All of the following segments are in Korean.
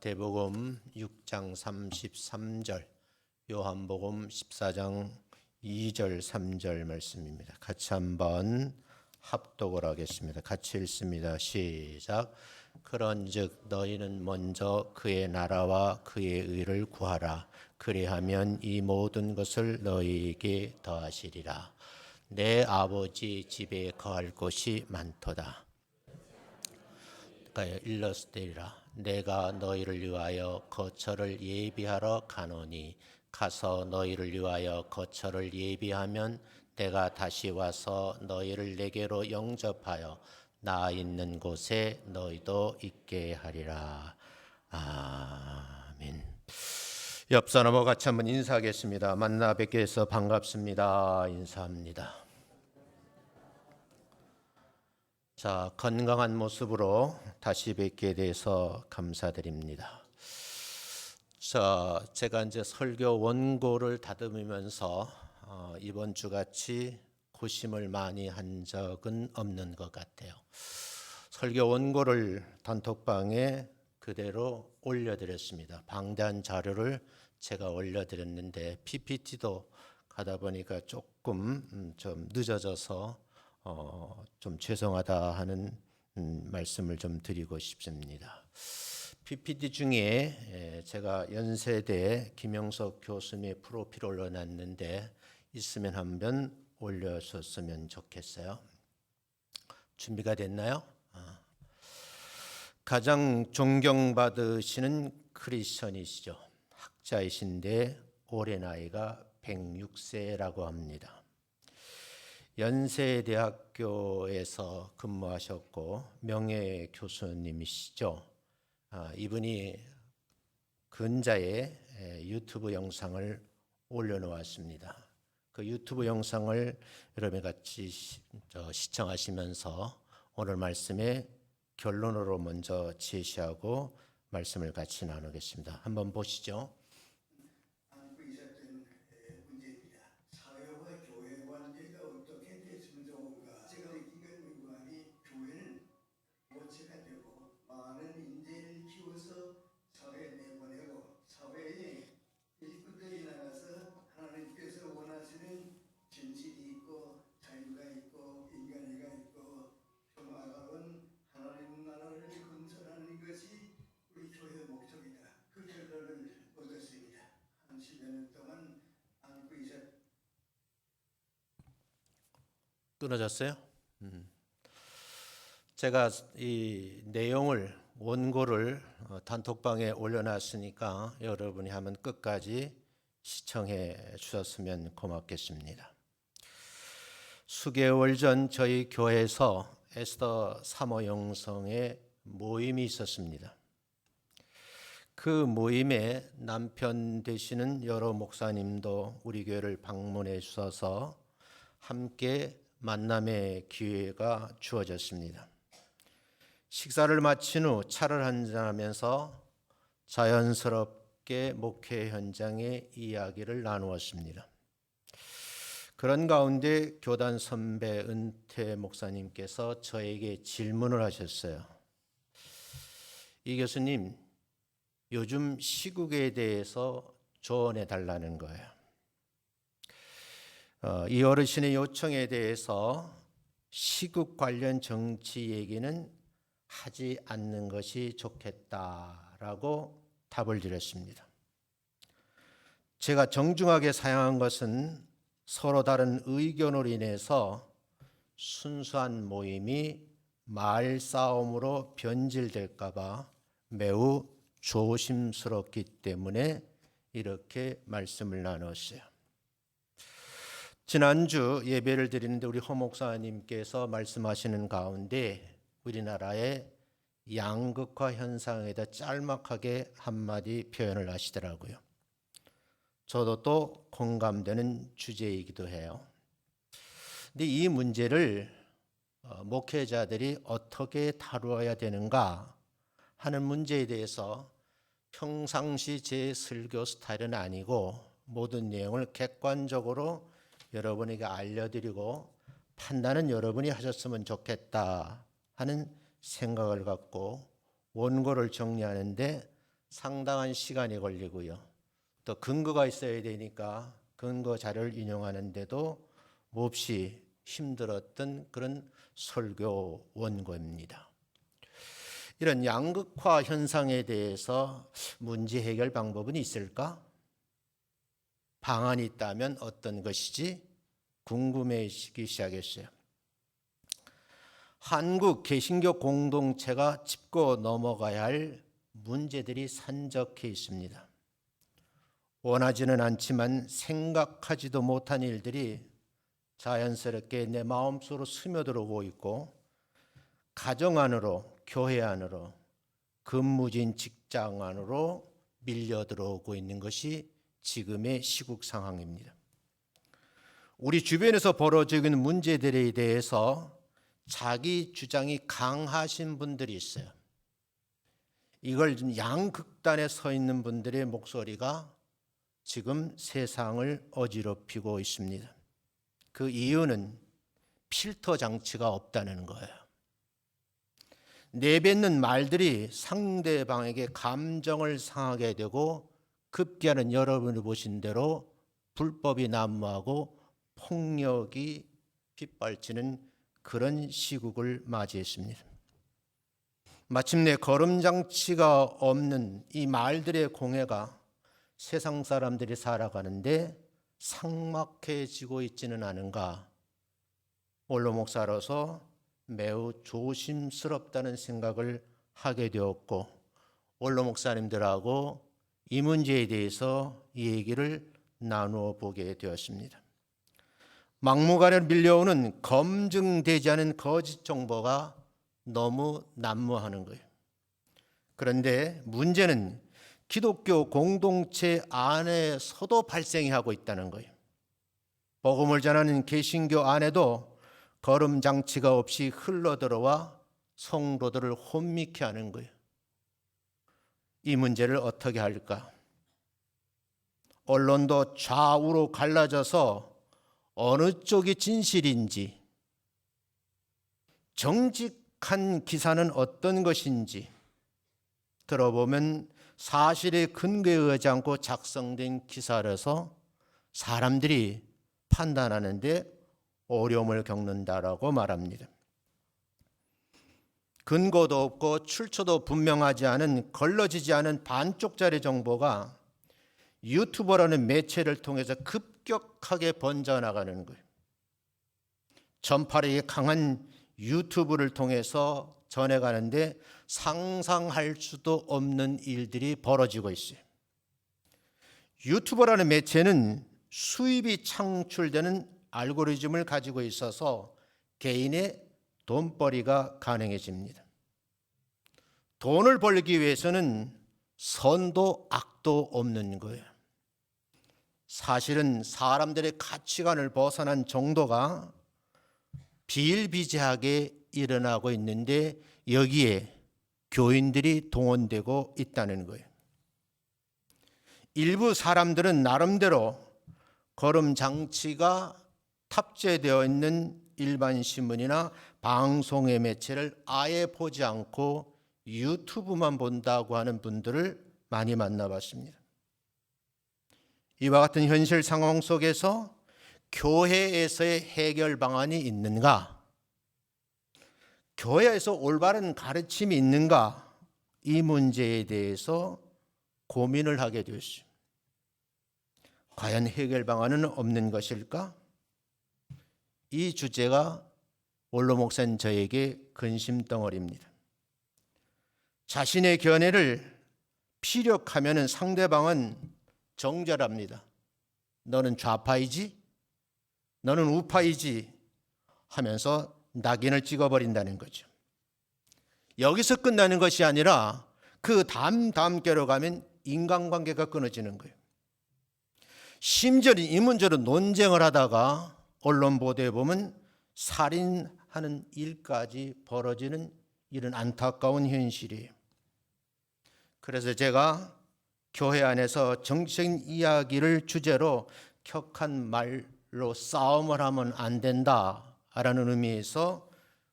마태복음 6장 33절, 요한복음 14장 2절 3절 말씀입니다. 같이 한번 합독을 하겠습니다. 같이 읽습니다. 시작. 그런즉 너희는 먼저 그의 나라와 그의 의를 구하라. 그리하면 이 모든 것을 너희에게 더하시리라. 내 아버지 집에 거할 곳이 많도다. 일러스되리라. 내가 너희를 위하여 거처를 예비하러 가노니 가서 너희를 위하여 거처를 예비하면 내가 다시 와서 너희를 내게로 영접하여 나 있는 곳에 너희도 있게 하리라. 아멘. 옆 사람과 같이 한번 인사하겠습니다. 만나 뵙게 해서 반갑습니다. 인사합니다. 자, 건강한 모습으로 다시 뵙게 돼서 감사드립니다. 자, 제가 이제 설교 원고를 다듬으면서 이번 주 같이 고심을 많이 한 적은 없는 것 같아요. 설교 원고를 단톡방에 그대로 올려드렸습니다. 방대한 자료를 제가 올려드렸는데 PPT도 가다 보니까 조금 좀 늦어져서 좀 죄송하다 하는 말씀을 좀 드리고 싶습니다. PPT 중에 제가 연세대 김영석 교수님의 프로필 올려놨는데 있으면 한번 올려줬으면 좋겠어요. 준비가 됐나요? 가장 존경받으시는 크리스천이시죠. 학자이신데 올해 나이가 106세라고 합니다. 연세대학교에서 근무하셨고 명예 교수님이시죠. 이분이 근자에 유튜브 영상을 올려놓았습니다. 그 유튜브 영상을 여러분 같이 시청하시면서 오늘 말씀의 결론으로 먼저 제시하고 말씀을 같이 나누겠습니다. 한번 보시죠. 끊어졌어요? 제가 이 내용을 원고를 단톡방에 올려놨으니까 여러분이 한번 끝까지 시청해 주셨으면 고맙겠습니다. 수개월 전 저희 교회에서 에스더 사모 영성의 모임이 있었습니다. 그 모임에 남편 되시는 여러 목사님도 우리 교회를 방문해 주셔서 함께 만남의 기회가 주어졌습니다. 식사를 마친 후 차를 한잔하면서 자연스럽게 목회 현장의 이야기를 나누었습니다. 그런 가운데 교단 선배 은퇴 목사님께서 저에게 질문을 하셨어요. 이 교수님, 요즘 시국에 대해서 조언해 달라는 거예요. 이 어르신의 요청에 대해서 시국 관련 정치 얘기는 하지 않는 것이 좋겠다라고 답을 드렸습니다. 제가 정중하게 사용한 것은 서로 다른 의견으로 인해서 순수한 모임이 말싸움으로 변질될까 봐 매우 조심스럽기 때문에 이렇게 말씀을 나눴어요. 지난주 예배를 드리는데 우리 허 목사님께서 말씀하시는 가운데 우리나라의 양극화 현상에 대해 짤막하게 한마디 표현을 하시더라고요. 저도 또 공감되는 주제이기도 해요. 근데 이 문제를 목회자들이 어떻게 다루어야 되는가 하는 문제에 대해서 평상시 제 설교 스타일은 아니고 모든 내용을 객관적으로 여러분에게 알려드리고 판단은 여러분이 하셨으면 좋겠다 하는 생각을 갖고 원고를 정리하는데 상당한 시간이 걸리고요. 또 근거가 있어야 되니까 근거 자료를 인용하는데도 몹시 힘들었던 그런 설교 원고입니다. 이런 양극화 현상에 대해서 문제 해결 방법은 있을까? 방안이 있다면 어떤 것이지? 궁금해지기 시작했어요. 한국 개신교 공동체가 짚고 넘어가야 할 문제들이 산적해 있습니다. 원하지는 않지만 생각하지도 못한 일들이 자연스럽게 내 마음속으로 스며들어오고 있고, 가정 안으로, 교회 안으로, 근무진 직장 안으로 밀려 들어오고 있는 것이 지금의 시국 상황입니다. 우리 주변에서 벌어지고 있는 문제들에 대해서 자기 주장이 강하신 분들이 있어요. 이걸 좀 양극단에 서 있는 분들의 목소리가 지금 세상을 어지럽히고 있습니다. 그 이유는 필터 장치가 없다는 거예요. 내뱉는 말들이 상대방에게 감정을 상하게 되고, 급기야는 여러분이 보신 대로 불법이 난무하고 폭력이 빗발치는 그런 시국을 맞이했습니다. 마침내 거름장치가 없는 이 말들의 공해가 세상 사람들이 살아가는데 삭막해지고 있지는 않은가? 원로 목사로서 매우 조심스럽다는 생각을 하게 되었고, 원로 목사님들하고 이 문제에 대해서 이 얘기를 나누어 보게 되었습니다. 막무가내로 밀려오는 검증되지 않은 거짓 정보가 너무 난무하는 거예요. 그런데 문제는 기독교 공동체 안에서도 발생이 하고 있다는 거예요. 복음을 전하는 개신교 안에도 거름장치가 없이 흘러들어와 성도들을 혼미케 하는 거예요. 이 문제를 어떻게 할까? 언론도 좌우로 갈라져서 어느 쪽이 진실인지, 정직한 기사는 어떤 것인지 들어보면 사실에 근거하지 않고 작성된 기사라서 사람들이 판단하는데 어려움을 겪는다라고 말합니다. 근거도 없고 출처도 분명하지 않은, 걸러지지 않은 반쪽짜리 정보가 유튜버라는 매체를 통해서 급격하게 번져나가는 거예요. 전파력이 강한 유튜브를 통해서 전해가는데 상상할 수도 없는 일들이 벌어지고 있어요. 유튜버라는 매체는 수입이 창출되는 알고리즘을 가지고 있어서 개인의 돈벌이가 가능해집니다. 돈을 벌기 위해서는 선도 악도 없는 거예요. 사실은 사람들의 가치관을 벗어난 정도가 비일비재하게 일어나고 있는데, 여기에 교인들이 동원되고 있다는 거예요. 일부 사람들은 나름대로 거름장치가 탑재되어 있는 일반 신문이나 방송의 매체를 아예 보지 않고 유튜브만 본다고 하는 분들을 많이 만나봤습니다. 이와 같은 현실 상황 속에서 교회에서의 해결 방안이 있는가? 교회에서 올바른 가르침이 있는가? 이 문제에 대해서 고민을 하게 되었습니다. 과연 해결 방안은 없는 것일까? 이 주제가 원로 목사님 저에게 근심덩어리입니다. 자신의 견해를 피력하면 상대방은 정절합니다. 너는 좌파이지? 너는 우파이지? 하면서 낙인을 찍어버린다는 거죠. 여기서 끝나는 것이 아니라 그 다음 께로 가면 인간관계가 끊어지는 거예요. 심지어 이 문제로 논쟁을 하다가 언론 보도에 보면 살인하는 일까지 벌어지는 이런 안타까운 현실이에요. 그래서 제가 교회 안에서 정치적인 이야기를 주제로 격한 말로 싸움을 하면 안 된다라는 의미에서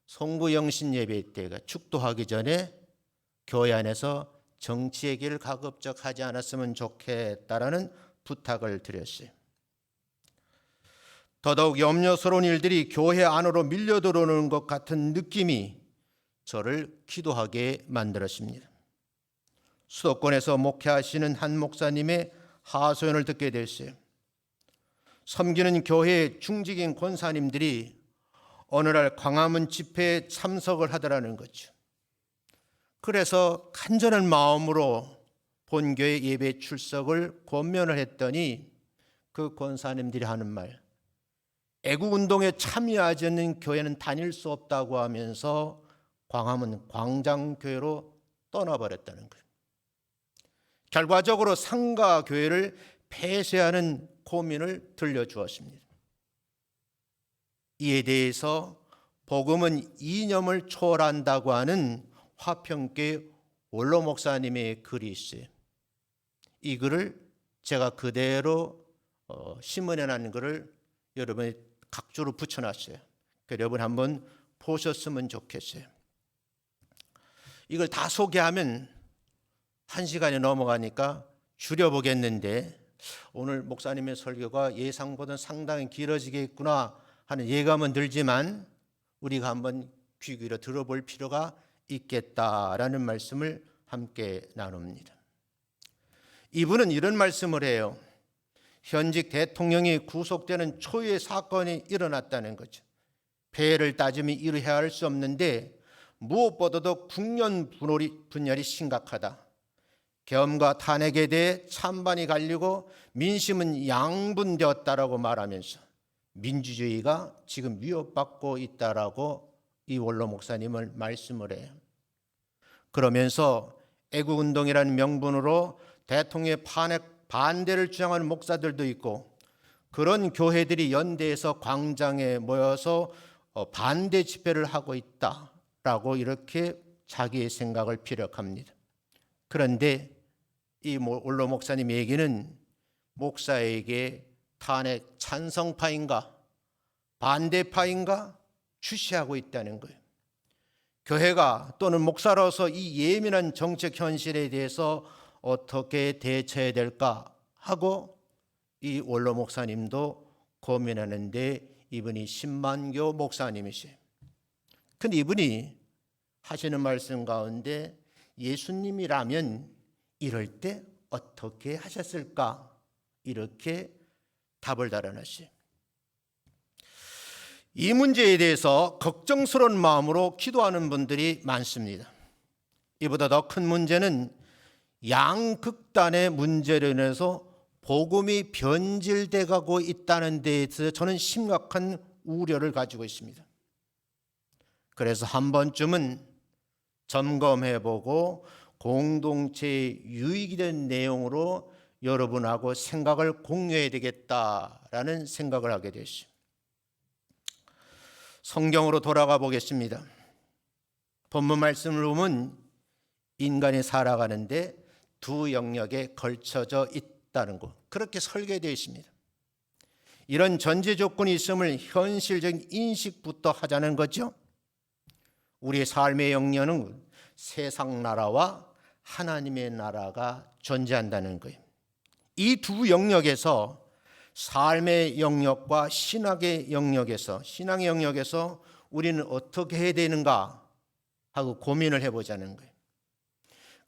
송구영신 예배 때가 축도하기 전에 교회 안에서 정치의 길 가급적 하지 않았으면 좋겠다라는 부탁을 드렸어요. 더더욱 염려스러운 일들이 교회 안으로 밀려들어오는 것 같은 느낌이 저를 기도하게 만들었습니다. 수도권에서 목회하시는 한 목사님의 하소연을 듣게 됐어요. 섬기는 교회의 중직인 권사님들이 어느 날 광화문 집회에 참석을 하더라는 거죠. 그래서 간절한 마음으로 본교회 예배 출석을 권면을 했더니 그 권사님들이 하는 말, 애국운동에 참여하지 않는 교회는 다닐 수 없다고 하면서 광화문 광장교회로 떠나버렸다는 거예요. 결과적으로 상가교회를 폐쇄하는 고민을 들려주었습니다. 이에 대해서 복음은 이념을 초월한다고 하는 화평교회 원로 목사님의 글이 있어요. 이 글을 제가 그대로 신문에 난 글을 여러분이 각주로 붙여놨어요. 여러분 한번 보셨으면 좋겠어요. 이걸 다 소개하면 1시간이 넘어가니까 줄여보겠는데 오늘 목사님의 설교가 예상보다 상당히 길어지겠구나 하는 예감은 들지만 우리가 한번 귀 기울여 들어볼 필요가 있겠다라는 말씀을 함께 나눕니다. 이분은 이런 말씀을 해요. 현직 대통령이 구속되는 초유의 사건이 일어났다는 거죠. 폐해를 따지면 이해할 수 없는데 무엇보다도 국련 분열이 심각하다. 계엄과 탄핵에 대해 찬반이 갈리고 민심은 양분되었다라고 말하면서 민주주의가 지금 위협받고 있다라고 이 원로 목사님을 말씀을 해요. 그러면서 애국운동이라는 명분으로 대통령의 반대를 주장하는 목사들도 있고 그런 교회들이 연대해서 광장에 모여서 반대 집회를 하고 있다라고 이렇게 자기의 생각을 피력합니다. 그런데 이 원로 목사님 얘기는 목사에게 탄핵 찬성파인가 반대파인가 주시하고 있다는 거예요. 교회가 또는 목사로서 이 예민한 정책 현실에 대해서 어떻게 대처해야 될까 하고 이 원로 목사님도 고민하는데 이분이 신만교 목사님이세요. 근데 이분이 하시는 말씀 가운데 예수님이라면 이럴 때 어떻게 하셨을까 이렇게 답을 달아놨어요. 이 문제에 대해서 걱정스러운 마음으로 기도하는 분들이 많습니다. 이보다 더 큰 문제는 양극단의 문제로 인해서 복음이 변질돼 가고 있다는 데에 대해서 저는 심각한 우려를 가지고 있습니다. 그래서 한 번쯤은 점검해보고 공동체에 유익이 된 내용으로 여러분하고 생각을 공유해야 되겠다라는 생각을 하게 됐어요. 성경으로 돌아가 보겠습니다. 본문 말씀을 보면 인간이 살아가는데 두 영역에 걸쳐져 있다는 것, 그렇게 설계되어 있습니다. 이런 전제 조건이 있음을 현실적인 인식부터 하자는 거죠. 우리의 삶의 영역은 세상 나라와 하나님의 나라가 존재한다는 거예요. 이 두 영역에서 삶의 영역과 신앙의 영역에서 우리는 어떻게 해야 되는가 하고 고민을 해보자는 거예요.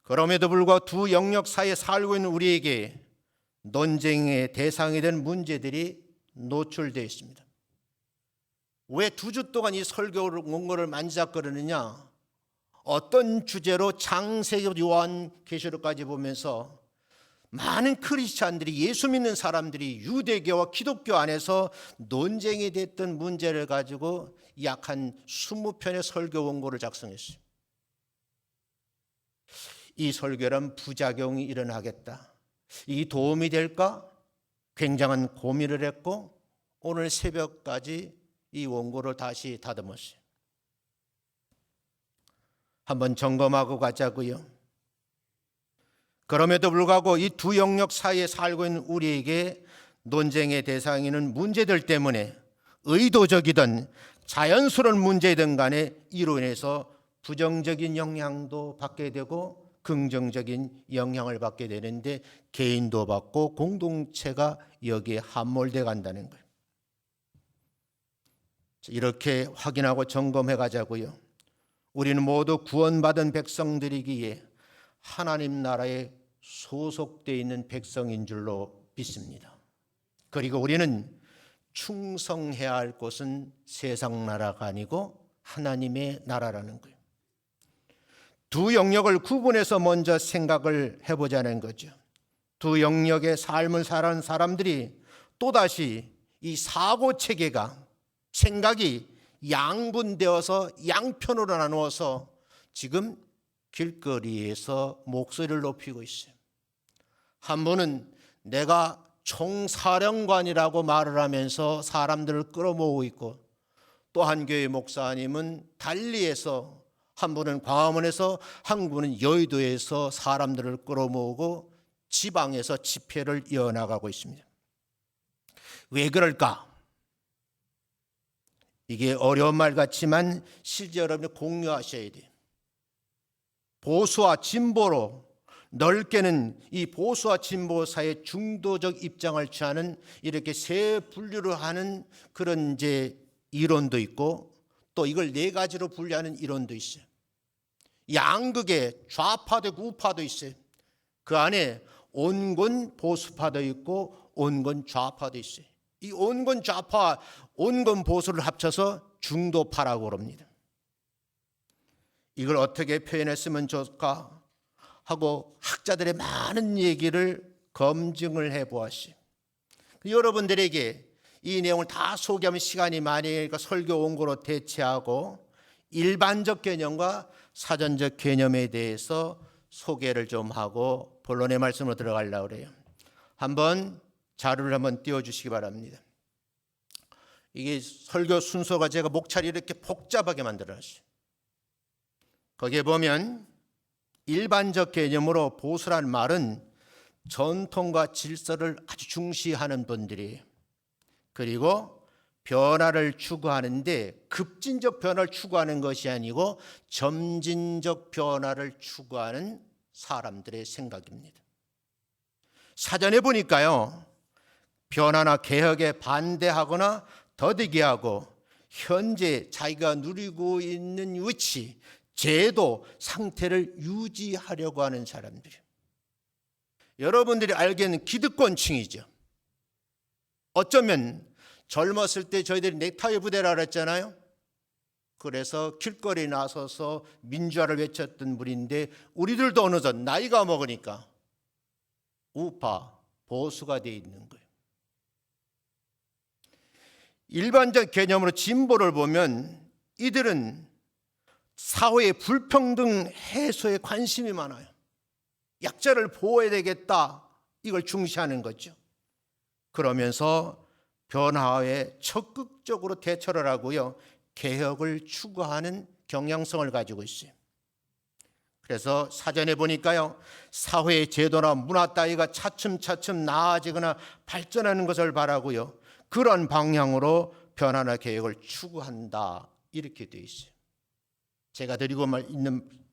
그럼에도 불구하고 두 영역 사이에 살고 있는 우리에게 논쟁의 대상이 된 문제들이 노출되어 있습니다. 왜 2주 동안 이 설교 원고를 만지작거리느냐? 어떤 주제로 창세기 요한계시록까지 보면서 많은 크리스찬들이 예수 믿는 사람들이 유대교와 기독교 안에서 논쟁이 됐던 문제를 가지고 약 한 20편의 설교 원고를 작성했어요. 이 설교란 부작용이 일어나겠다. 이 도움이 될까? 굉장한 고민을 했고 오늘 새벽까지 이 원고를 다시 다듬었어요. 한번 점검하고 가자고요. 그럼에도 불구하고 이 두 영역 사이에 살고 있는 우리에게 논쟁의 대상이 있는 문제들 때문에 의도적이든 자연스러운 문제든 간에 이로 인해서 부정적인 영향도 받게 되고 긍정적인 영향을 받게 되는데 개인도 받고 공동체가 여기에 함몰돼 간다는 거예요. 이렇게 확인하고 점검해 가자고요. 우리는 모두 구원받은 백성들이기에 하나님 나라에 소속되어 있는 백성인 줄로 믿습니다. 그리고 우리는 충성해야 할 곳은 세상 나라가 아니고 하나님의 나라라는 거예요. 두 영역을 구분해서 먼저 생각을 해보자는 거죠. 두 영역의 삶을 살아가는 사람들이 또다시 이 사고체계가 생각이 양분되어서 양편으로 나누어서 지금 길거리에서 목소리를 높이고 있어요. 한 분은 내가 총사령관이라고 말을 하면서 사람들을 끌어모으고 있고, 또 한 교회 목사님은 달리해서, 한 분은 광화문에서, 한 분은 여의도에서 사람들을 끌어모으고 지방에서 집회를 이어나가고 있습니다. 왜 그럴까? 이게 어려운 말 같지만 실제 여러분이 공유하셔야 돼요. 보수와 진보로 넓게는 이 보수와 진보 사이의 중도적 입장을 취하는 이렇게 세 분류를 하는 그런 이제 이론도 있고, 또 이걸 네 가지로 분류하는 이론도 있어요. 양극의 좌파도 있고 우파도 있어요. 그 안에 온건 보수파도 있고 온건 좌파도 있어요. 이 온건 좌파, 온건 보수를 합쳐서 중도파라고 그럽니다. 이걸 어떻게 표현했으면 좋을까 하고 학자들의 많은 얘기를 검증을 해보았어요. 여러분들에게 이 내용을 다 소개하면 시간이 많으니까 설교 원고로 대체하고 일반적 개념과 사전적 개념에 대해서 소개를 좀 하고 본론의 말씀으로 들어가려고 그래요. 한번 자료를 한번 띄워주시기 바랍니다. 이게 설교 순서가 제가 목차를 이렇게 복잡하게 만들어놨어요. 거기에 보면 일반적 개념으로 보수라는 말은 전통과 질서를 아주 중시하는 분들이에요. 그리고 변화를 추구하는데 급진적 변화를 추구하는 것이 아니고 점진적 변화를 추구하는 사람들의 생각입니다. 사전에 보니까요, 변화나 개혁에 반대하거나 더디게하고 현재 자기가 누리고 있는 위치, 제도, 상태를 유지하려고 하는 사람들이에요. 여러분들이 알기에는 기득권층이죠. 어쩌면 젊었을 때 저희들이 넥타이 부대라 그랬잖아요. 그래서 길거리에 나서서 민주화를 외쳤던 분인데 우리들도 어느덧 나이가 먹으니까 우파, 보수가 되어 있는 거예요. 일반적 개념으로 진보를 보면 이들은 사회의 불평등 해소에 관심이 많아요. 약자를 보호해야 되겠다, 이걸 중시하는 거죠. 그러면서 변화에 적극적으로 대처를 하고요, 개혁을 추구하는 경향성을 가지고 있어요. 그래서 사전에 보니까요, 사회의 제도나 문화 따위가 차츰차츰 나아지거나 발전하는 것을 바라고요, 그런 방향으로 변화나 개혁을 추구한다, 이렇게 되어 있어요. 제가 드리고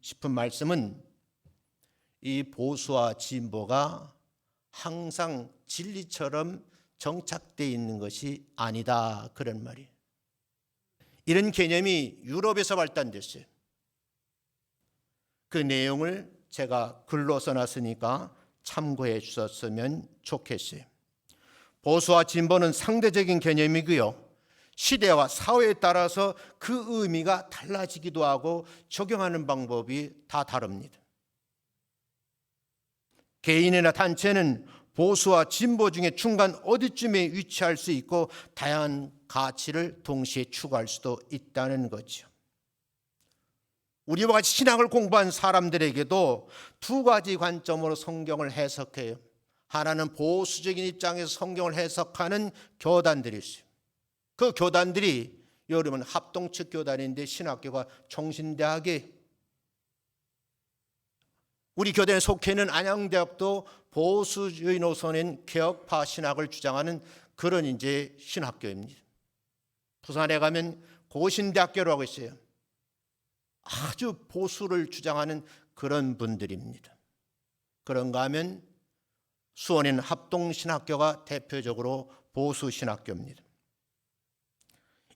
싶은 말씀은 이 보수와 진보가 항상 진리처럼 정착되어 있는 것이 아니다, 그런 말이에요. 이런 개념이 유럽에서 발달됐어요. 그 내용을 제가 글로 써놨으니까 참고해 주셨으면 좋겠어요. 보수와 진보는 상대적인 개념이고요, 시대와 사회에 따라서 그 의미가 달라지기도 하고 적용하는 방법이 다 다릅니다. 개인이나 단체는 보수와 진보 중에 중간 어디쯤에 위치할 수 있고 다양한 가치를 동시에 추구할 수도 있다는 거죠. 우리와 같이 신학을 공부한 사람들에게도 두 가지 관점으로 성경을 해석해요. 하나는 보수적인 입장에서 성경을 해석하는 교단들이 있어요. 그 교단들이 여러분 합동측 교단인데 신학교가 총신대학에, 우리 교단에 속해 있는 안양대학도 보수주의 노선인 개혁파 신학을 주장하는 그런 이제 신학교입니다. 부산에 가면 고신대학교라고 있어요. 아주 보수를 주장하는 그런 분들입니다. 그런가 하면 수원인 합동신학교가 대표적으로 보수신학교입니다.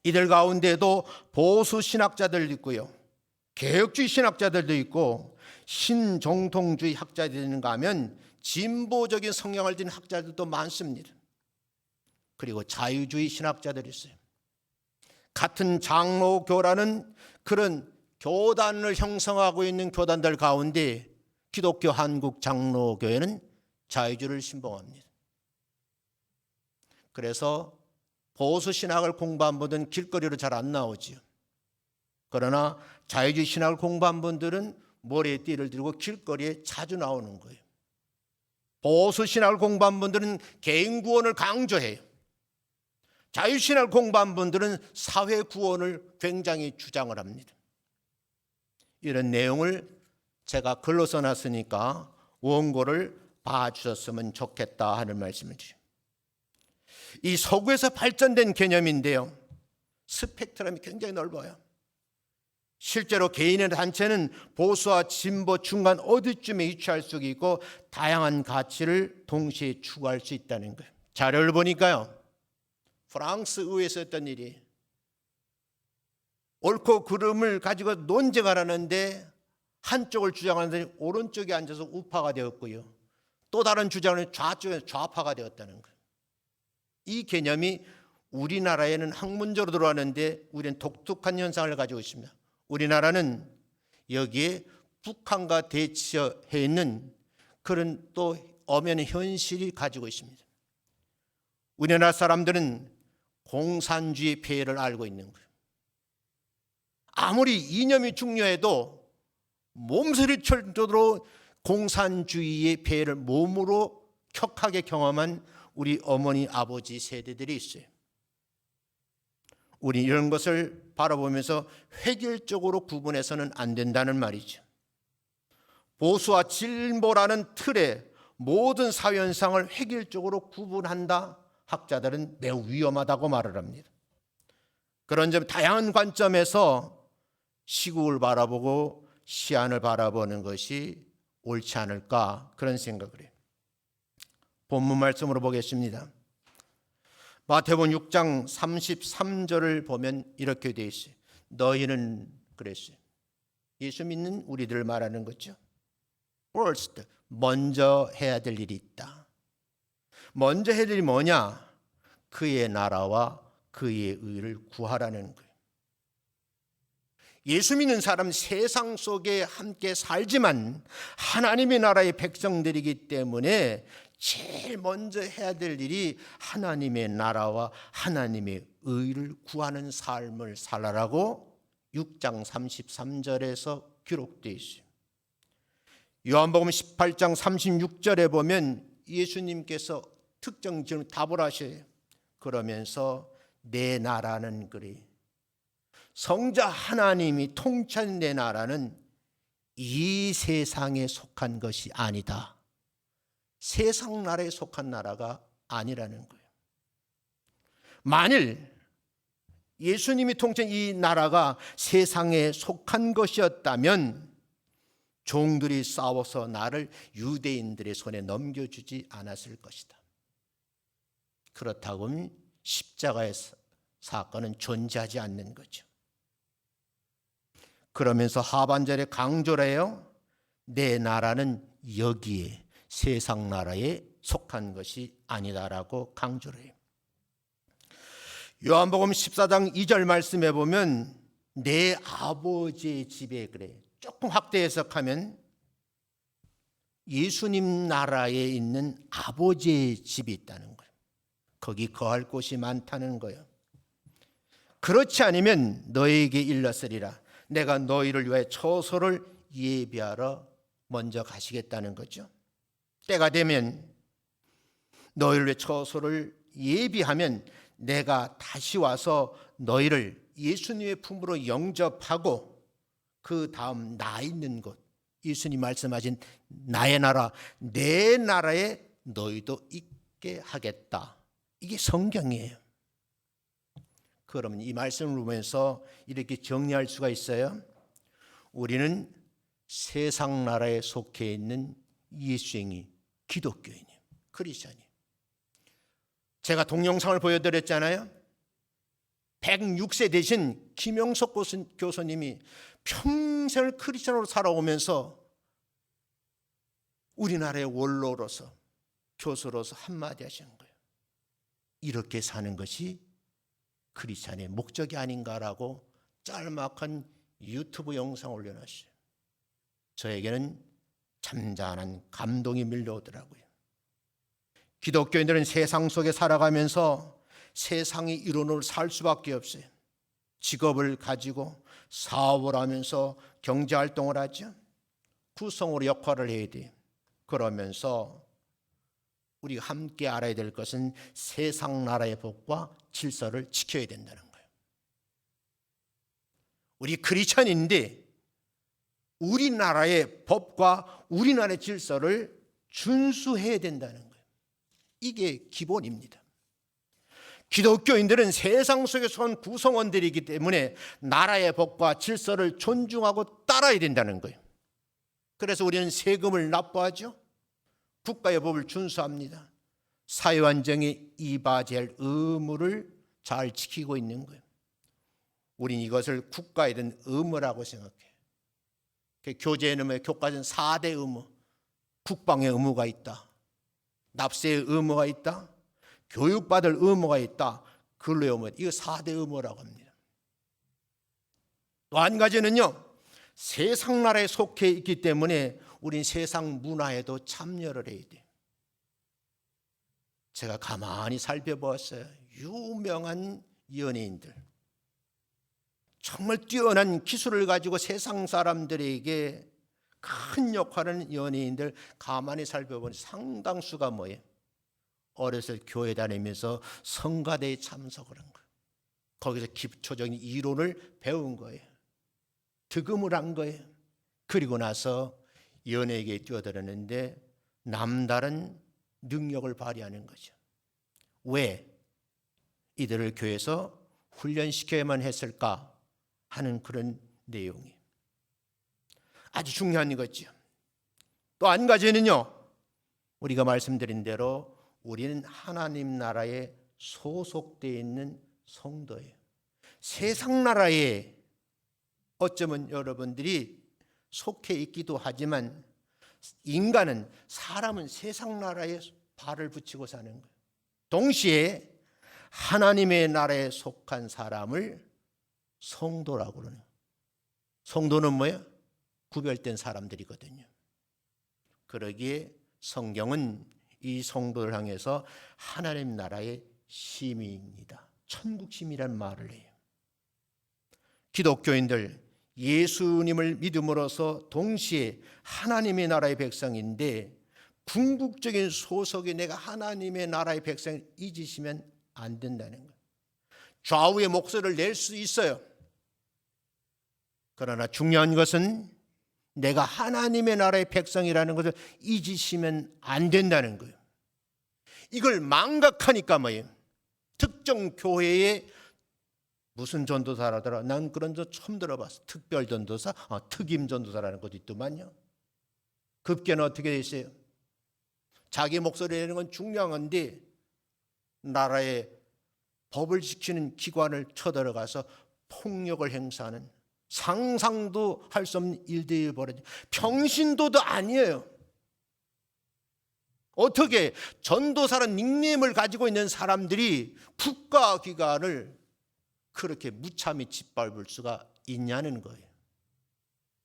이들 가운데도 보수신학자들도 있고요, 개혁주의 신학자들도 있고, 신정통주의 학자들이 있는가 하면 진보적인 성향을 띤 학자들도 많습니다. 그리고 자유주의 신학자들이 있어요. 같은 장로교라는 그런 교단을 형성하고 있는 교단들 가운데 기독교 한국장로교회는 자유주의를 신봉합니다. 그래서 보수신학을 공부한 분들은 길거리로 잘 안 나오지요. 그러나 자유주의 신학을 공부한 분들은 머리에 띠를 들고 길거리에 자주 나오는 거예요. 보수신학을 공부한 분들은 개인구원을 강조해요. 자유신학을 공부한 분들은 사회구원을 굉장히 주장을 합니다. 이런 내용을 제가 글로 써놨으니까 원고를 봐주셨으면 좋겠다 하는 말씀이죠. 이 서구에서 발전된 개념인데요, 스펙트럼이 굉장히 넓어요. 실제로 개인의 단체는 보수와 진보 중간 어디쯤에 위치할 수 있고 다양한 가치를 동시에 추구할 수 있다는 거예요. 자료를 보니까요, 프랑스 의회에서 했던 일이 옳고 그름을 가지고 논쟁을 하는데 한쪽을 주장하는데 오른쪽에 앉아서 우파가 되었고요, 또 다른 주장은 좌쪽에 좌파가 되었다는 거예요. 이 개념이 우리나라에는 학문적으로 들어왔는데 우리는 독특한 현상을 가지고 있습니다. 우리나라는 여기에 북한과 대치해 있는 그런 또 엄연한 현실이 가지고 있습니다. 우리나라 사람들은 공산주의 폐해를 알고 있는 거예요. 아무리 이념이 중요해도 몸서리 칠 정도로 공산주의의 폐해를 몸으로 격하게 경험한 우리 어머니 아버지 세대들이 있어요. 우리 이런 것을 바라보면서 획일적으로 구분해서는 안 된다는 말이죠. 보수와 진보라는 틀에 모든 사회 현상을 획일적으로 구분한다, 학자들은 매우 위험하다고 말을 합니다. 그런 점 다양한 관점에서 시국을 바라보고 시안을 바라보는 것이 옳지 않을까, 그런 생각을 해요. 본문 말씀으로 보겠습니다. 마태복음 6장 33절을 보면 이렇게 되어 있어요. 너희는 그랬어요. 예수 믿는 우리들 말하는 거죠. First, 먼저 해야 될 일이 있다. 먼저 해야 될 일이 뭐냐? 그의 나라와 그의 의를 구하라는 거예요. 예수 믿는 사람 세상 속에 함께 살지만 하나님의 나라의 백성들이기 때문에 제일 먼저 해야 될 일이 하나님의 나라와 하나님의 의를 구하는 삶을 살아라고 6장 33절에서 기록되어 있어요. 요한복음 18장 36절에 보면 예수님께서 특정 질문 답을 하셔요. 그러면서 내 나라는 그리 성자 하나님이 통치하는 내 나라는 이 세상에 속한 것이 아니다. 세상 나라에 속한 나라가 아니라는 거예요. 만일 예수님이 통치한 이 나라가 세상에 속한 것이었다면 종들이 싸워서 나를 유대인들의 손에 넘겨주지 않았을 것이다. 그렇다고 하면 십자가의 사건은 존재하지 않는 거죠. 그러면서 하반절에 강조를 해요. 내 나라는 여기에 세상 나라에 속한 것이 아니다라고 강조를 해요. 요한복음 14장 2절 말씀해 보면 내 아버지의 집에, 그래 조금 확대 해석하면 예수님 나라에 있는 아버지의 집이 있다는 거예요. 거기 거할 곳이 많다는 거예요. 그렇지 않으면 너희에게 일렀으리라. 내가 너희를 위해 처소를 예비하러 먼저 가시겠다는 거죠. 때가 되면 너희를 위해 처소를 예비하면 내가 다시 와서 너희를 예수님의 품으로 영접하고 그 다음 나 있는 곳, 예수님 말씀하신 나의 나라, 내 나라에 너희도 있게 하겠다. 이게 성경이에요. 그러면 이 말씀을 보면서 이렇게 정리할 수가 있어요. 우리는 세상 나라에 속해 있는 예수쟁이 기독교인이에요. 크리스천이에요. 제가 동영상을 보여드렸잖아요. 106세 되신 김영석 교수님이 평생을 크리스천으로 살아오면서 우리나라의 원로로서 교수로서 한마디 하시는 거예요. 이렇게 사는 것이 크리스천의 목적이 아닌가라고 짤막한 유튜브 영상 올려놨어요. 저에게는 잠잠한 감동이 밀려오더라고요. 기독교인들은 세상 속에 살아가면서 세상이 이론으로 살 수밖에 없어요. 직업을 가지고 사업을 하면서 경제활동을 하죠. 구성으로 역할을 해야 돼요. 그러면서 우리가 함께 알아야 될 것은 세상 나라의 법과 질서를 지켜야 된다는 거예요. 우리 크리스천인데 우리나라의 법과 우리나라의 질서를 준수해야 된다는 거예요. 이게 기본입니다. 기독교인들은 세상 속에 속한 구성원들이기 때문에 나라의 법과 질서를 존중하고 따라야 된다는 거예요. 그래서 우리는 세금을 납부하죠. 국가의 법을 준수합니다. 사회안정에 이바지할 의무를 잘 지키고 있는 거예요. 우린 이것을 국가에 대한 의무라고 생각해요. 교재에 넣으면 교과서는 4대 의무, 국방의 의무가 있다, 납세의 의무가 있다, 교육받을 의무가 있다, 근로의 의무, 이거 4대 의무라고 합니다. 또 한 가지는요, 세상 나라에 속해 있기 때문에 우린 세상 문화에도 참여를 해야 돼요. 제가 가만히 살펴보았어요. 유명한 연예인들, 정말 뛰어난 기술을 가지고 세상 사람들에게 큰 역할을 하는 연예인들 가만히 살펴보니 상당수가 뭐예요? 어렸을 때 교회 다니면서 성가대에 참석을 한 거예요. 거기서 기초적인 이론을 배운 거예요. 득음을 한 거예요. 그리고 나서 연예계에 뛰어들었는데 남다른 능력을 발휘하는 거죠. 왜 이들을 교회에서 훈련시켜야만 했을까 하는 그런 내용이 아주 중요한 거죠. 또 한 가지는요, 우리가 말씀드린 대로 우리는 하나님 나라에 소속되어 있는 성도예요. 세상 나라에 어쩌면 여러분들이 속해 있기도 하지만 인간은, 사람은 세상 나라에 발을 붙이고 사는 거예요. 동시에 하나님의 나라에 속한 사람을 성도라고 그러는 거예요. 성도는 뭐예요? 구별된 사람들이거든요. 그러기에 성경은 이 성도를 향해서 하나님 나라의 시민입니다, 천국 시민이라는 말을 해요. 기독교인들, 예수님을 믿음으로써 동시에 하나님의 나라의 백성인데 궁극적인 소속이 내가 하나님의 나라의 백성을 잊으시면 안 된다는 거예요. 좌우의 목소리를 낼 수 있어요. 그러나 중요한 것은 내가 하나님의 나라의 백성이라는 것을 잊으시면 안 된다는 거예요. 이걸 망각하니까 뭐예요? 특정 교회에 무슨 전도사라더라, 난 그런 저 처음 들어봤어. 특별 전도사, 특임 전도사라는 것도 있더만요. 급계는 어떻게 되세요? 자기 목소리 내는 건 중요한데 나라의 법을 지키는 기관을 쳐들어가서 폭력을 행사하는, 상상도 할 수 없는 일들이 벌어져요. 평신도도 아니에요. 어떻게 전도사라는 닉네임을 가지고 있는 사람들이 국가기관을 그렇게 무참히 짓밟을 수가 있냐는 거예요.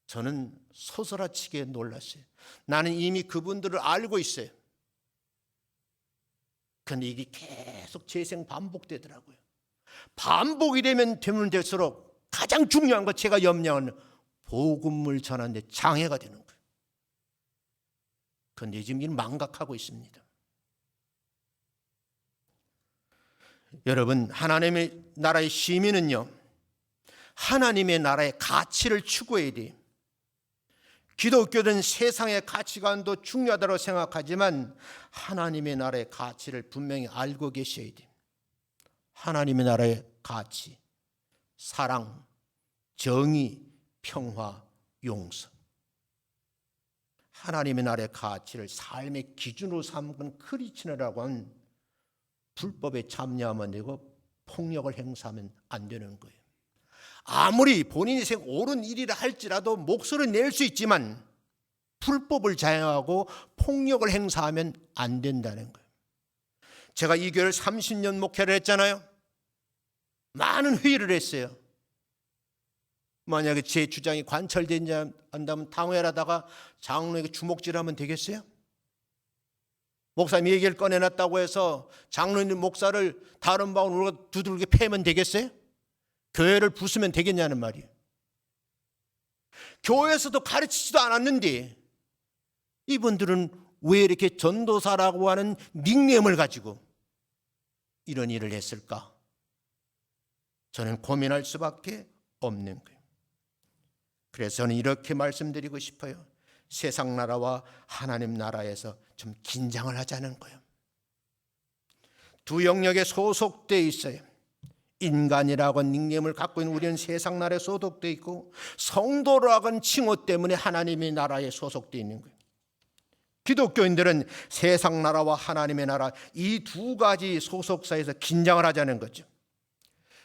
저는 소스라치게 놀랐어요. 나는 이미 그분들을 알고 있어요. 그런데 이게 계속 재생 반복되더라고요. 반복이 되면 될수록 가장 중요한 것, 제가 염려하는 복음을 전하는데 장애가 되는 거예요. 그런데 지금 이를 망각하고 있습니다. 여러분, 하나님의 나라의 시민은요, 하나님의 나라의 가치를 추구해야 돼요. 기독교는 세상의 가치관도 중요하다고 생각하지만 하나님의 나라의 가치를 분명히 알고 계셔야 돼요. 하나님의 나라의 가치, 사랑, 정의, 평화, 용서. 하나님의 나라의 가치를 삶의 기준으로 삼은 크리스천이라고 하면 불법에 참여하면 되고 폭력을 행사하면 안 되는 거예요. 아무리 본인 인생 옳은 일이라 할지라도 목소리를 낼 수 있지만 불법을 자행하고 폭력을 행사하면 안 된다는 거예요. 제가 이 교회를 30년 목회를 했잖아요. 많은 회의를 했어요. 만약에 제 주장이 관철되지 않다면 당회를 하다가 장로에게 주먹질하면 되겠어요? 목사님 얘기를 꺼내놨다고 해서 장로님 목사를 다른 방으로 두들겨 패면 되겠어요? 교회를 부수면 되겠냐는 말이에요. 교회에서도 가르치지도 않았는데 이분들은 왜 이렇게 전도사라고 하는 닉네임을 가지고 이런 일을 했을까? 저는 고민할 수밖에 없는 거예요. 그래서 저는 이렇게 말씀드리고 싶어요. 세상 나라와 하나님 나라에서 좀 긴장을 하자는 거예요. 두 영역에 소속되어 있어요. 인간이라고 하는 닉네임을 갖고 있는 우리는 세상 나라에 소속되어 있고, 성도라고 하는 칭호 때문에 하나님의 나라에 소속되어 있는 거예요. 기독교인들은 세상 나라와 하나님의 나라 이 두 가지 소속사에서 긴장을 하자는 거죠.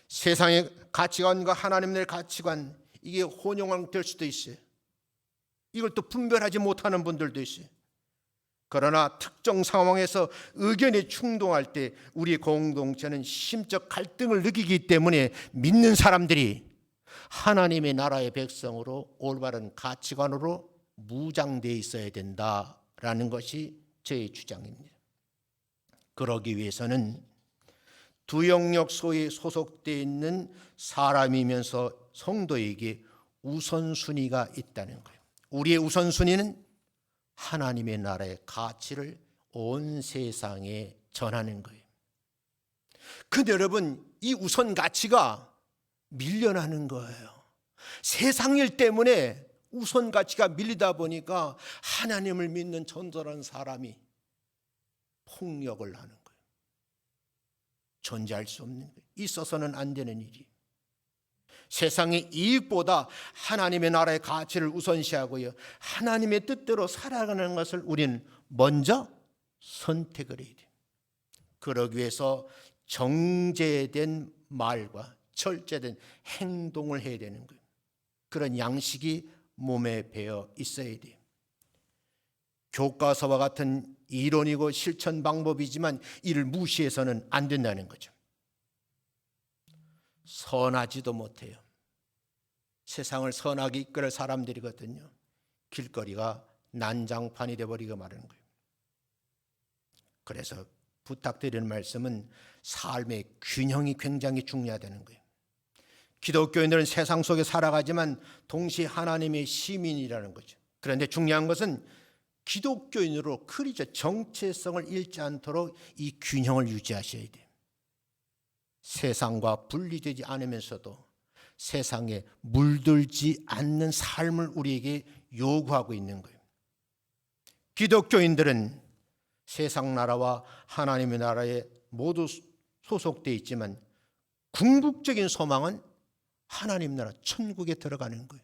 세상의 가치관과 하나님의 가치관, 이게 혼용될 수도 있어요. 이걸 또 분별하지 못하는 분들도 있어요. 그러나 특정 상황에서 의견이 충돌할 때 우리 공동체는 심적 갈등을 느끼기 때문에 믿는 사람들이 하나님의 나라의 백성으로 올바른 가치관으로 무장되어 있어야 된다라는 것이 제 주장입니다. 그러기 위해서는 두 영역 소에 소속되어 있는 사람이면서 성도에게 우선순위가 있다는 거예요. 우리의 우선순위는 하나님의 나라의 가치를 온 세상에 전하는 거예요. 근데 여러분, 이 우선 가치가 밀려나는 거예요. 세상 일 때문에 우선 가치가 밀리다 보니까 하나님을 믿는 전도라는 사람이 폭력을 하는 거예요. 존재할 수 없는 거예요. 있어서는 안 되는 일이. 세상의 이익보다 하나님의 나라의 가치를 우선시하고요, 하나님의 뜻대로 살아가는 것을 우리는 먼저 선택을 해야 돼요. 그러기 위해서 정제된 말과 철저된 행동을 해야 되는 거예요. 그런 양식이 몸에 배어 있어야 돼요. 교과서와 같은 이론이고 실천 방법이지만 이를 무시해서는 안 된다는 거죠. 선하지도 못해요. 세상을 선하게 이끌 사람들이거든요. 길거리가 난장판이 되어버리고 마는 거예요. 그래서 부탁드리는 말씀은 삶의 균형이 굉장히 중요하다는 거예요. 기독교인들은 세상 속에 살아가지만 동시에 하나님의 시민이라는 거죠. 그런데 중요한 것은 기독교인으로 크리스천 정체성을 잃지 않도록 이 균형을 유지하셔야 돼요. 세상과 분리되지 않으면서도 세상에 물들지 않는 삶을 우리에게 요구하고 있는 거예요. 기독교인들은 세상 나라와 하나님의 나라에 모두 소속되어 있지만 궁극적인 소망은 하나님 나라 천국에 들어가는 거예요.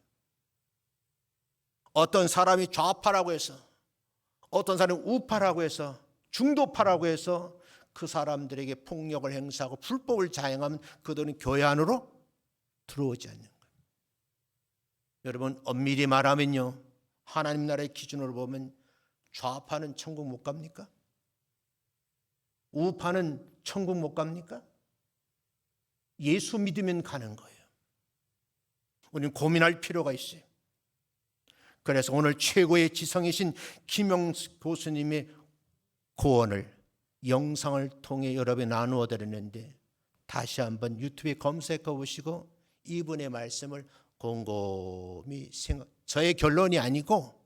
어떤 사람이 좌파라고 해서, 어떤 사람이 우파라고 해서, 중도파라고 해서 그 사람들에게 폭력을 행사하고 불법을 자행하면 그들은 교회 안으로 들어오지 않는 거예요. 여러분, 엄밀히 말하면요, 하나님 나라의 기준으로 보면 좌파는 천국 못 갑니까? 우파는 천국 못 갑니까? 예수 믿으면 가는 거예요. 우리는 고민할 필요가 있어요. 그래서 오늘 최고의 지성이신 김영숙 교수님의 고언을 영상을 통해 여러분에 나누어 드렸는데, 다시 한번 유튜브에 검색해 보시고 이분의 말씀을 곰곰이 저의 결론이 아니고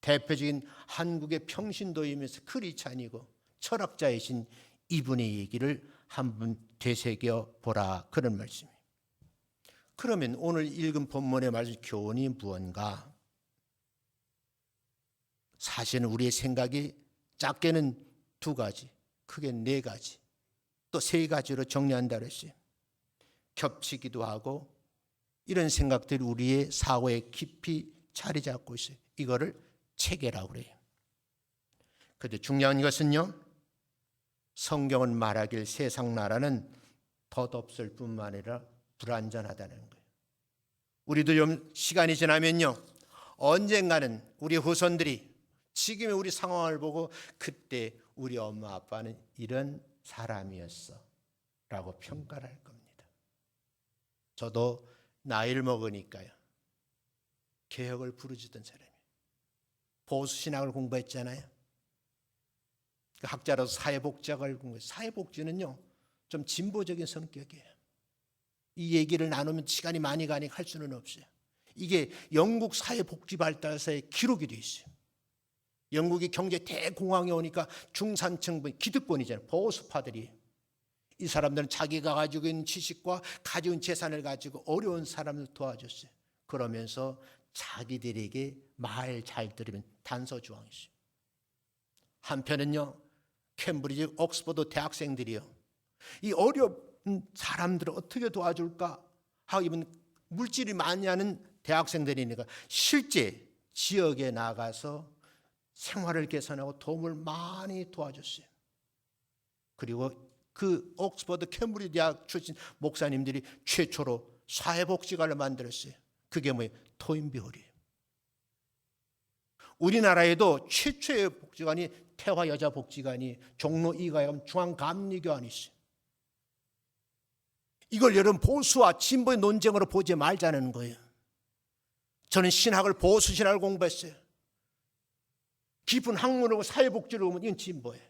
대표적인 한국의 평신도이면서 크리스찬이고 철학자이신 이분의 얘기를 한번 되새겨 보라, 그런 말씀이에요. 그러면 오늘 읽은 본문의 말씀 교훈이 무언가? 사실은 우리의 생각이 작게는 두 가지, 크게 네 가지, 또 세 가지로 정리한다 그랬어요. 겹치기도 하고 이런 생각들이 우리의 사고에 깊이 자리 잡고 있어요. 이거를 체계라고 그래요. 그런데 중요한 것은요, 성경은 말하길 세상 나라는 덧없을 뿐만 아니라 불완전하다는 거예요. 우리도 좀 시간이 지나면요, 언젠가는 우리 후손들이 지금의 우리 상황을 보고 그때 우리 엄마 아빠는 이런 사람이었어 라고 평가를 할 겁니다. 저도 나이를 먹으니까요, 개혁을 부르짖던 사람이에요. 보수신학을 공부했잖아요. 학자로서 사회복지학을 공부해요. 사회복지는요, 좀 진보적인 성격이에요. 이 얘기를 나누면 시간이 많이 가니까 할 수는 없어요. 이게 영국 사회복지발달사의 기록이 되어 있어요. 영국이 경제 대공황이 오니까 중산층분, 기득권이잖아요. 보수파들이. 이 사람들은 자기가 가지고 있는 지식과 가지고 있는 재산을 가지고 어려운 사람을 도와줬어요. 그러면서 자기들에게 말 잘 들으면 단서주왕이 있어요. 한편은요, 캠브리지, 옥스퍼드 대학생들이요, 이 어려운 사람들을 어떻게 도와줄까 하고, 이번 물질이 많이 하는 대학생들이니까 실제 지역에 나가서 생활을 개선하고 도움을 많이 도와줬어요. 그리고 그 옥스퍼드 캠브리지 대학 출신 목사님들이 최초로 사회복지관을 만들었어요. 그게 뭐예요? 토인비홀이에요. 우리나라에도 최초의 복지관이 태화여자복지관이, 종로 2가에 가면 중앙감리교환이 있어요. 이걸 여러분 보수와 진보의 논쟁으로 보지 말자는 거예요. 저는 신학을, 보수신학을 공부했어요. 깊은 학문으로 사회복지로 보면 이건 진보예요.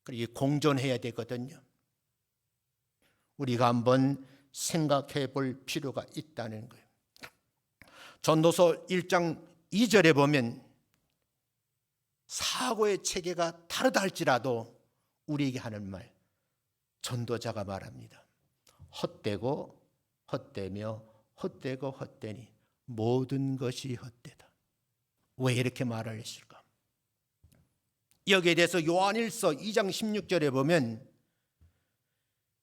그리고 공존해야 되거든요. 우리가 한번 생각해 볼 필요가 있다는 거예요. 전도서 1장 2절에 보면 사고의 체계가 다르다 할지라도 우리에게 하는 말, 전도자가 말합니다. 헛되고 헛되며 헛되고 헛되니 모든 것이 헛되다. 왜 이렇게 말을 했을까? 여기에 대해서 요한일서 2장 16절에 보면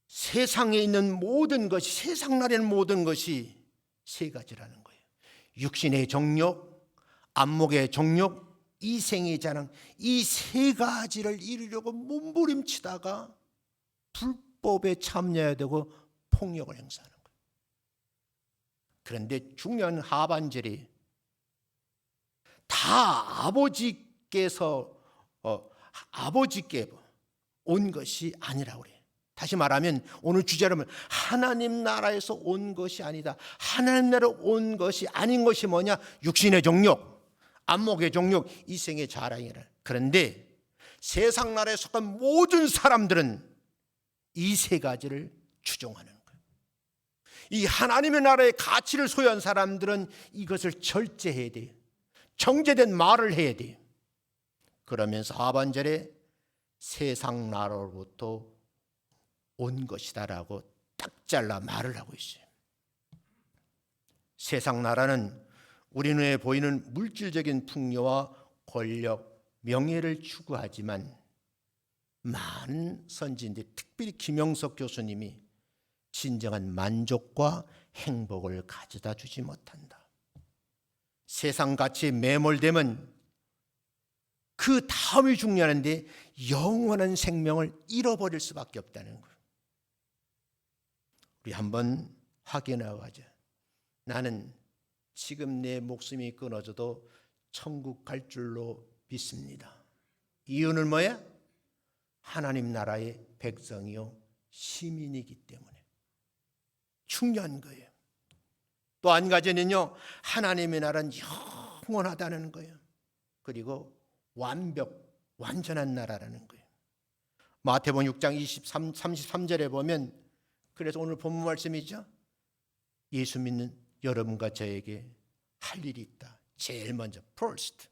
세상에 있는 모든 것이, 세상 나라는 모든 것이 세 가지라는 거예요. 육신의 정욕, 안목의 정욕, 이생의 자랑, 이 세 가지를 이루려고 몸부림치다가 불법에 참여해야 되고 폭력을 행사하는 거예요. 그런데 중요한 하반절이 다 아버지께 온 것이 아니라고 그래요. 다시 말하면 오늘 주제로 하나님 나라에서 온 것이 아니다. 하나님 나라로 온 것이 아닌 것이 뭐냐? 육신의 정욕, 안목의 정욕, 이생의 자랑이라. 그런데 세상 나라에 속한 모든 사람들은 이 세 가지를 추종하는 거예요. 이 하나님의 나라의 가치를 소유한 사람들은 이것을 절제해야 돼요. 정제된 말을 해야 돼요. 그러면서 하반절에 세상 나라로부터 온 것이다라고 딱 잘라 말을 하고 있어요. 세상 나라는 우리 눈에 보이는 물질적인 풍요와 권력, 명예를 추구하지만 많은 선진들, 특별히 김영석 교수님이 진정한 만족과 행복을 가져다 주지 못한다. 세상 가치에 매몰되면 그 다음이 중요한데 영원한 생명을 잃어버릴 수밖에 없다는 거예요. 우리 한번 확인하고 가자. 나는 지금 내 목숨이 끊어져도 천국 갈 줄로 믿습니다. 이유는 뭐야? 하나님 나라의 백성이요 시민이기 때문에. 중요한 거예요. 또 한 가지는요, 하나님의 나라는 영원하다는 거예요. 그리고 완전한 나라라는 거예요. 마태복음 6장 33절에 보면, 그래서 오늘 본문 말씀이죠. 예수 믿는 여러분과 저에게 할 일이 있다. 제일 먼저 first,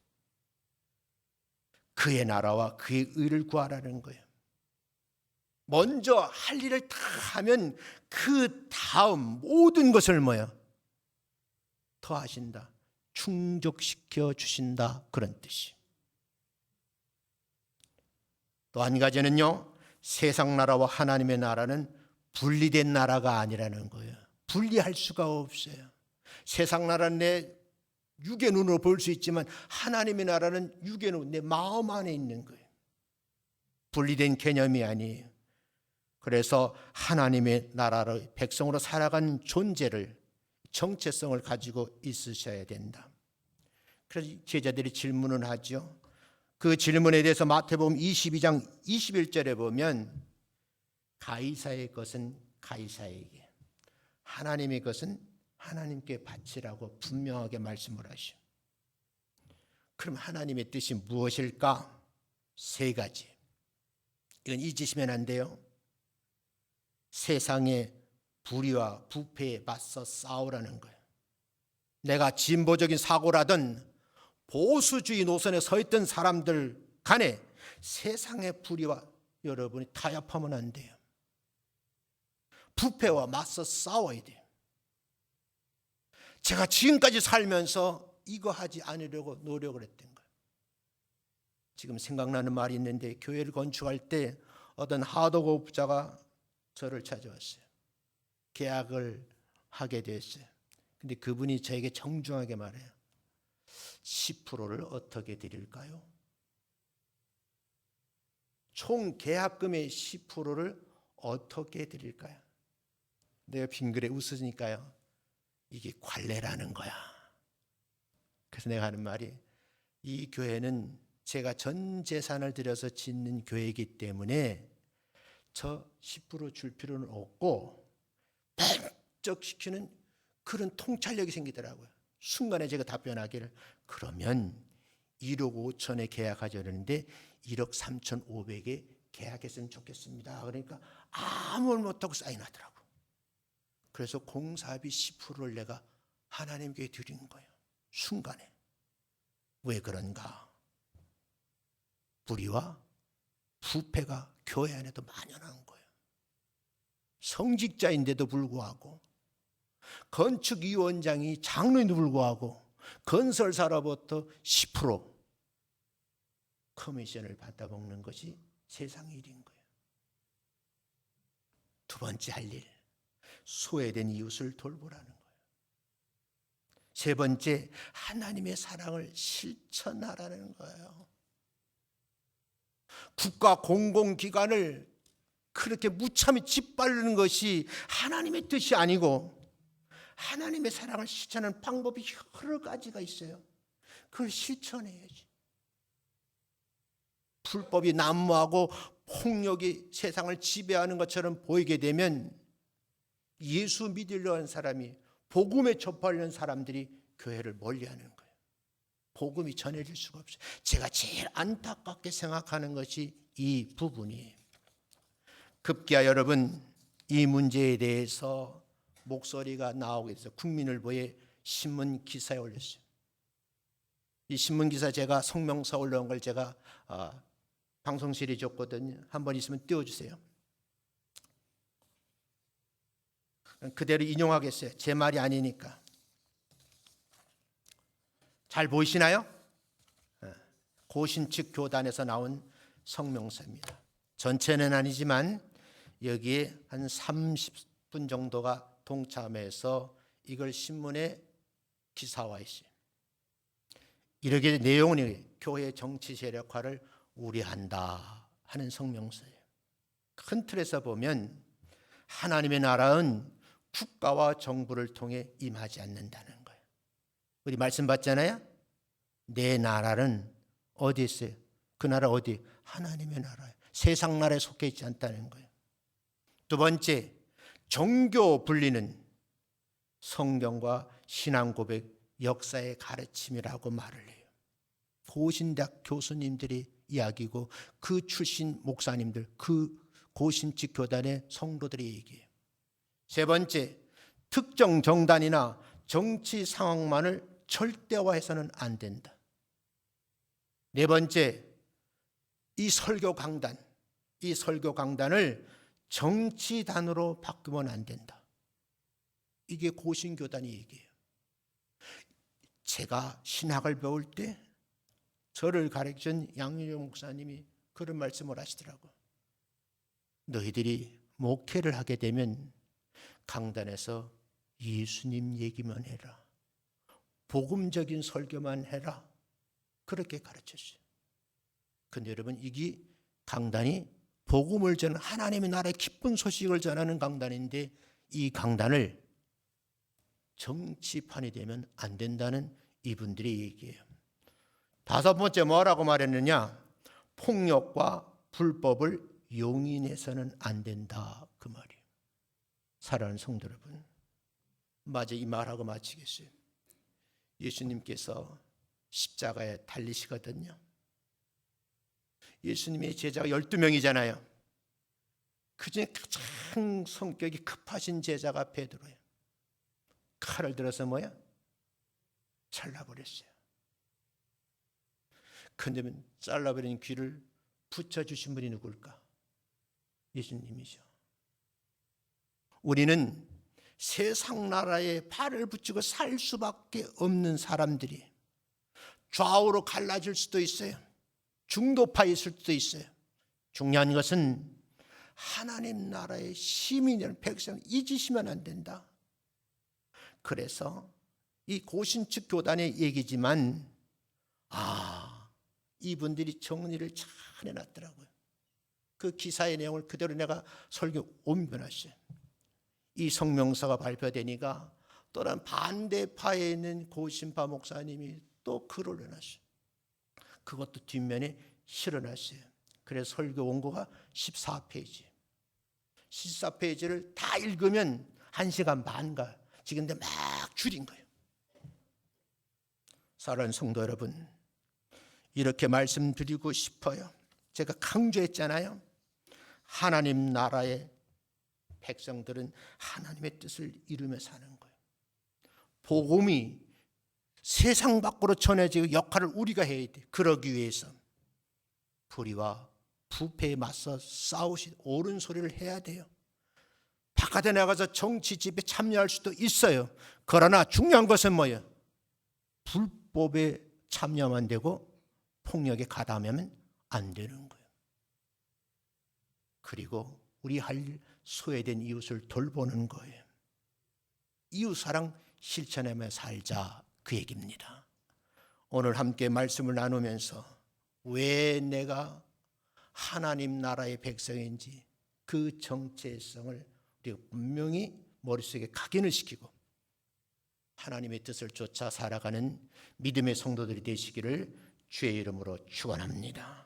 그의 나라와 그의 의를 구하라는 거예요. 먼저 할 일을 다 하면 그 다음 모든 것을 더 하신다. 충족시켜 주신다. 그런 뜻이. 또 한 가지는요, 세상 나라와 하나님의 나라는 분리된 나라가 아니라는 거예요. 분리할 수가 없어요. 세상 나라는 내 육의 눈으로 볼 수 있지만 하나님의 나라는 육의 눈, 내 마음 안에 있는 거예요. 분리된 개념이 아니에요. 그래서 하나님의 나라의 백성으로 살아가는 존재를, 정체성을 가지고 있으셔야 된다. 그래서 제자들이 질문을 하죠. 그 질문에 대해서 마태복음 22장 21절에 보면 가이사의 것은 가이사에게, 하나님의 것은 하나님께 바치라고 분명하게 말씀을 하시오. 그럼 하나님의 뜻이 무엇일까? 세 가지. 이건 잊으시면 안 돼요. 세상의 불의와 부패에 맞서 싸우라는 거예요. 내가 진보적인 사고라든 보수주의 노선에 서 있던 사람들 간에 세상의 불의와 여러분이 타협하면 안 돼요. 부패와 맞서 싸워야 돼요. 제가 지금까지 살면서 이거 하지 않으려고 노력을 했던 거예요. 지금 생각나는 말이 있는데, 교회를 건축할 때 어떤 하도급자가 저를 찾아왔어요. 계약을 하게 됐어요. 근데 그분이 저에게 정중하게 말해요. 10%를 어떻게 드릴까요? 총 계약금의 10%를 어떻게 드릴까요? 내가 빙그레 웃으니까요, 이게 관례라는 거야. 그래서 내가 하는 말이, 이 교회는 제가 전 재산을 들여서 짓는 교회이기 때문에 저 10% 줄 필요는 없고 번쩍시키는 그런 통찰력이 생기더라고요. 순간에 제가 답변하기를, 그러면 1억 5천에 계약하자는데 1억 3,500에 계약했으면 좋겠습니다. 그러니까 아무 말 못하고 사인하더라고요. 그래서 공사비 10%를 내가 하나님께 드린 거예요. 순간에. 왜 그런가? 불의와 부패가 교회 안에도 만연한 거예요. 성직자인데도 불구하고, 건축위원장이 장로인데도 불구하고 건설사로부터 10% 커미션을 받아먹는 것이 세상 일인 거예요. 두 번째 할 일, 소외된 이웃을 돌보라는 거예요. 세 번째, 하나님의 사랑을 실천하라는 거예요. 국가 공공기관을 그렇게 무참히 짓밟는 것이 하나님의 뜻이 아니고, 하나님의 사랑을 실천하는 방법이 여러 가지가 있어요. 그걸 실천해야지. 불법이 난무하고 폭력이 세상을 지배하는 것처럼 보이게 되면 예수 믿으려 하는 사람이, 복음에 접하려는 사람들이 교회를 멀리하는 거예요. 복음이 전해질 수가 없어요. 제가 제일 안타깝게 생각하는 것이 이 부분이에요. 급기야 여러분, 이 문제에 대해서 목소리가 나오게 돼서 국민일보에 신문 기사에 올렸어요. 이 신문 기사 제가 성명서 올라온 걸 제가 방송실에 줬거든요. 한번 있으면 띄워주세요. 그대로 인용하겠어요. 제 말이 아니니까. 잘 보이시나요? 고신 측 교단에서 나온 성명서입니다. 전체는 아니지만 여기에 한 30분 정도가 동참해서 이걸 신문에 기사화했어요. 이렇게 내용은 교회 정치 세력화를 우려한다 하는 성명서예요. 큰 틀에서 보면 하나님의 나라는 국가와 정부를 통해 임하지 않는다는 거예요. 우리 말씀 받잖아요. 내 나라는 어디 있어요? 그 나라 어디? 하나님의 나라예요. 세상 나라에 속해 있지 않다는 거예요. 두 번째, 종교 분리는 성경과 신앙 고백, 역사의 가르침이라고 말을 해요. 고신대학 교수님들이 이야기고 그 출신 목사님들, 그 고신측 교단의 성도들이 얘기해요. 세 번째, 특정 정당이나 정치 상황만을 절대화해서는 안 된다. 네 번째, 이 설교 강단을 정치단으로 바꾸면 안 된다. 이게 고신교단이 얘기해요. 제가 신학을 배울 때 저를 가르친 양윤영 목사님이 그런 말씀을 하시더라고요. 너희들이 목회를 하게 되면 강단에서 예수님 얘기만 해라. 복음적인 설교만 해라. 그렇게 가르쳤어요. 근데 여러분, 이게 강단이 복음을 전하는 하나님의 나라의 기쁜 소식을 전하는 강단인데 이 강단을 정치판이 되면 안 된다는 이분들의 얘기예요. 다섯 번째 뭐라고 말했느냐? 폭력과 불법을 용인해서는 안 된다, 그 말이에요. 사랑하는 성도 여러분, 마저 이 말하고 마치겠어요. 예수님께서 십자가에 달리시거든요. 예수님의 제자가 12명이잖아요. 그중에 가장 성격이 급하신 제자가 베드로예요. 칼을 들어서 뭐야? 잘라버렸어요. 근데 잘라버린 귀를 붙여주신 분이 누굴까? 예수님이죠. 우리는 세상 나라에 발을 붙이고 살 수밖에 없는 사람들이 좌우로 갈라질 수도 있어요. 중도파에 있을 수도 있어요. 중요한 것은 하나님 나라의 시민이라는 백성을 잊으시면 안 된다. 그래서 이 고신축 교단의 얘기지만 이분들이 정리를 잘 해놨더라고요. 그 기사의 내용을 그대로 내가 설교 옮겨놨어요. 이 성명서가 발표되니까 또한 반대파에 있는 고신파 목사님이 또 글을 올려놨어요. 그것도 뒷면에 실어놨어요. 그래서 설교 원고가 14페이지. 14페이지를 다 읽으면 1시간 반 가. 지금 막 줄인 거예요. 사랑하는 성도 여러분, 이렇게 말씀드리고 싶어요. 제가 강조했잖아요. 하나님 나라의 백성들은 하나님의 뜻을 이루며 사는 거예요. 복음이 세상 밖으로 전해지고 역할을 우리가 해야 돼. 그러기 위해서 불의와 부패에 맞서 싸우시 옳은 소리를 해야 돼요. 바깥에 나가서 정치 집에 참여할 수도 있어요. 그러나 중요한 것은 뭐예요? 불법에 참여만 되고 폭력에 가담하면 안 되는 거예요. 그리고 우리 할 소외된 이웃을 돌보는 거예요. 이웃사랑 실천하며 살자, 그 얘기입니다. 오늘 함께 말씀을 나누면서 왜 내가 하나님 나라의 백성인지 그 정체성을 우리가 분명히 머릿속에 각인을 시키고 하나님의 뜻을 쫓아 살아가는 믿음의 성도들이 되시기를 주의 이름으로 축원합니다.